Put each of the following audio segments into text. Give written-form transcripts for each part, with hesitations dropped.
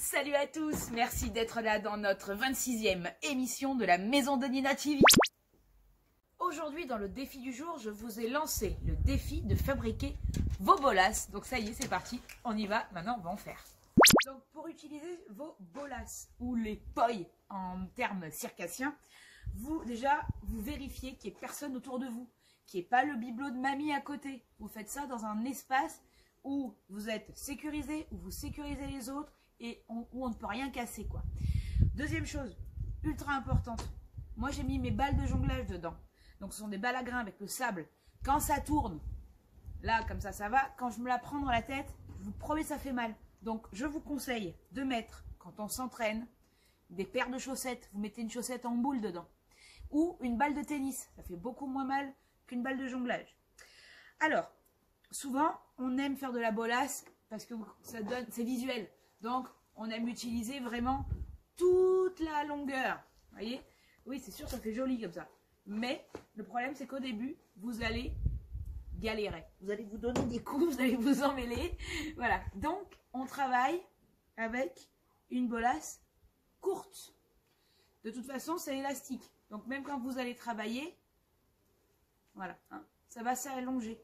Salut à tous, merci d'être là dans notre 26e émission de la Maison de Nina TV. Aujourd'hui, dans le défi du jour, je vous ai lancé le défi de fabriquer vos bolasses. Donc ça y est, c'est parti, on y va, maintenant on va en faire. Donc pour utiliser vos bolasses ou les poils en termes circassiens, vous vérifiez qu'il n'y ait personne autour de vous, qu'il n'y ait pas le bibelot de mamie à côté. Vous faites ça dans un espace où vous êtes sécurisé, où vous sécurisez les autres et où on ne peut rien casser, quoi. Deuxième chose, ultra importante, moi j'ai mis mes balles de jonglage dedans. Donc ce sont des balles à grains avec le sable. Quand ça tourne, là comme ça va. Quand je me la prends dans la tête, je vous promets ça fait mal. Donc je vous conseille de mettre, quand on s'entraîne, des paires de chaussettes. Vous mettez une chaussette en boule dedans. Ou une balle de tennis. Ça fait beaucoup moins mal qu'une balle de jonglage. Alors, souvent, on aime faire de la bolasse parce que ça donne, c'est visuel. Donc, on aime utiliser vraiment toute la longueur. Vous voyez? Oui, c'est sûr, ça fait joli comme ça. Mais le problème, c'est qu'au début, vous allez galérer. Vous allez vous donner des coups, vous allez vous emmêler. Voilà. Donc, on travaille avec une bolasse courte. De toute façon, c'est élastique. Donc, même quand vous allez travailler, voilà, hein, ça va s'allonger.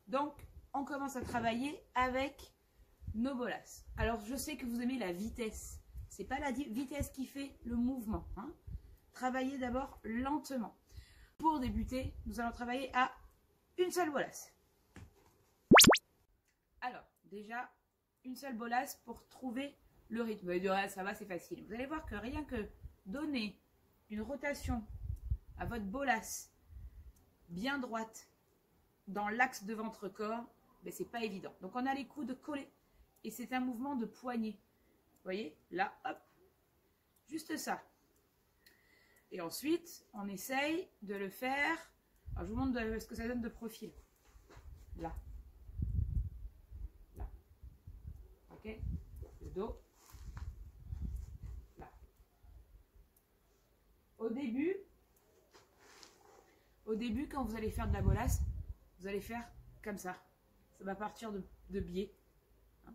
Donc, on commence à travailler avec nos bolasses. Alors, je sais que vous aimez la vitesse. C'est pas la vitesse qui fait le mouvement, hein. Travaillez d'abord lentement. Pour débuter, nous allons travailler à une seule bolasse. Alors, déjà, une seule bolasse pour trouver le rythme. Et du reste, ça va, c'est facile. Vous allez voir que rien que donner une rotation à votre bolasse bien droite dans l'axe de votre corps, ben, c'est pas évident. Donc, on a les coudes collés et c'est un mouvement de poignet. Vous voyez, là, hop, juste ça. Et ensuite, on essaye de le faire. Alors, je vous montre ce que ça donne de profil. Là. Là. Ok? Le dos. Là. Au début, quand vous allez faire de la bolasse, vous allez faire comme ça. Ça va partir de biais. Hein?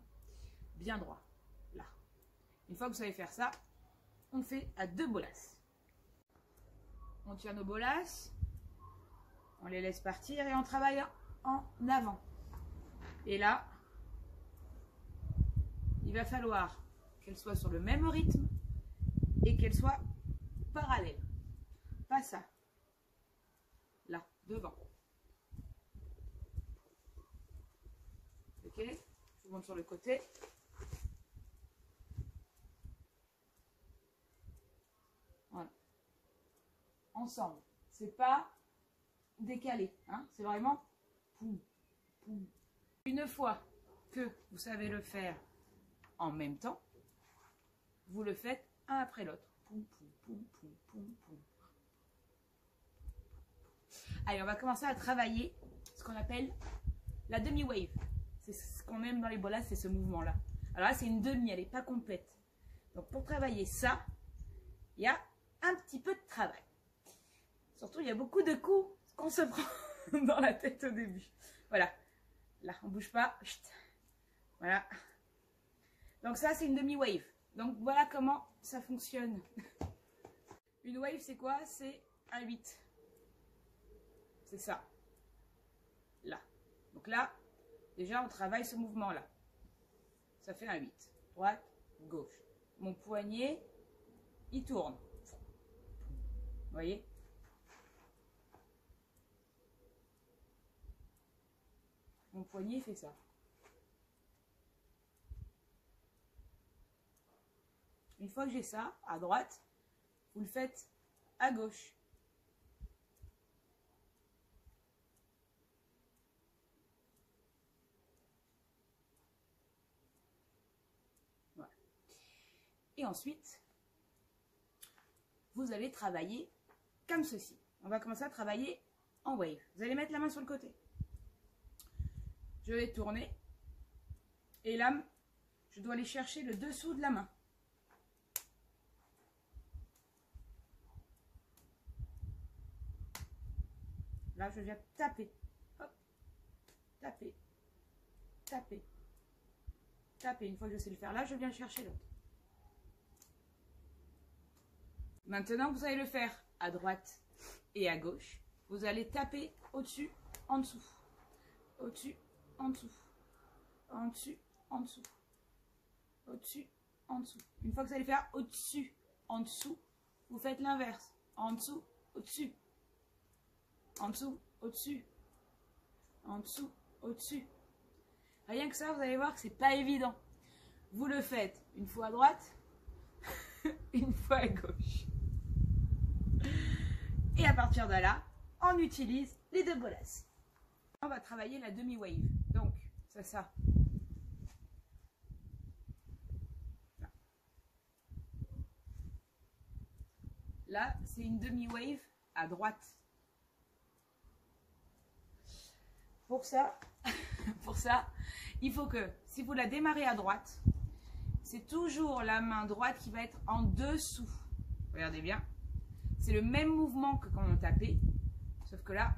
Bien droit. Là. Une fois que vous savez faire ça, on fait à deux bolasses. On tient nos bolasses, on les laisse partir et on travaille en avant. Et là, il va falloir qu'elles soient sur le même rythme et qu'elles soient parallèles. Pas ça. Là, devant. Ok, je vous montre sur le côté. Voilà. Ensemble. C'est pas décalé, hein? C'est vraiment poum, poum. Une fois que vous savez le faire en même temps, vous le faites un après l'autre. Poum, poum, poum, poum, poum, poum. Allez, on va commencer à travailler ce qu'on appelle la demi-wave. C'est ce qu'on aime dans les bolasses, c'est ce mouvement-là. Alors là, c'est une demi, elle n'est pas complète. Donc pour travailler ça, il y a un petit peu de travail. Surtout, il y a beaucoup de coups qu'on se prend dans la tête au début. Voilà. Là, on ne bouge pas. Chut. Voilà. Donc ça, c'est une demi-wave. Donc voilà comment ça fonctionne. Une wave, c'est quoi? C'est un 8. C'est ça. Là. Donc là, déjà, on travaille ce mouvement-là. Ça fait un 8. Droite, gauche. Mon poignet, il tourne. Vous voyez? Mon poignet fait ça. Une fois que j'ai ça, à droite, vous le faites à gauche. Voilà. Et ensuite, vous allez travailler comme ceci. On va commencer à travailler en wave. Vous allez mettre la main sur le côté. Je vais tourner. Et là, je dois aller chercher le dessous de la main. Là, je viens taper. Hop. Taper. Taper. Taper. Une fois que je sais le faire là, je viens chercher l'autre. Maintenant, vous allez le faire à droite et à gauche. Vous allez taper au-dessus, en dessous. Au-dessus, en dessous. En dessus, en dessous. Au-dessus, en dessous. Une fois que vous allez faire au-dessus, en dessous, vous faites l'inverse. En dessous, au-dessus. En dessous, au-dessus. En dessous, au-dessus. Rien que ça, vous allez voir que c'est pas évident. Vous le faites une fois à droite, une fois à gauche. Et à partir de là, on utilise les deux bolas. On va travailler la demi-wave. Donc, c'est ça. Là, c'est une demi-wave à droite. Pour ça, il faut que, si vous la démarrez à droite, c'est toujours la main droite qui va être en dessous. Regardez bien. C'est le même mouvement que quand on tapait, sauf que là,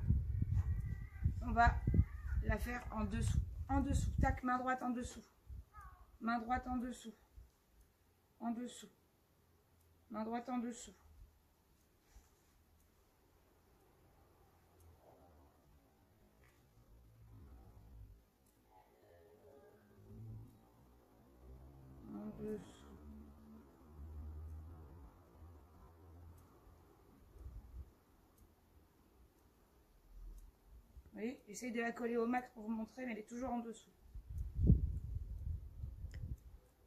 on va la faire en dessous. En dessous. Tac, main droite en dessous. Main droite en dessous. En dessous. Main droite en dessous. En dessous. Vous voyez, j'essaie de la coller au max pour vous montrer, mais elle est toujours en dessous.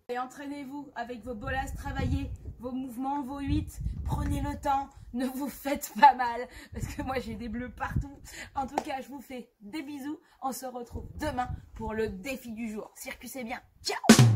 Et entraînez-vous avec vos bolas, travaillez vos mouvements, vos 8. Prenez le temps, ne vous faites pas mal, parce que moi j'ai des bleus partout. En tout cas, je vous fais des bisous. On se retrouve demain pour le défi du jour. Circuitez bien. Ciao!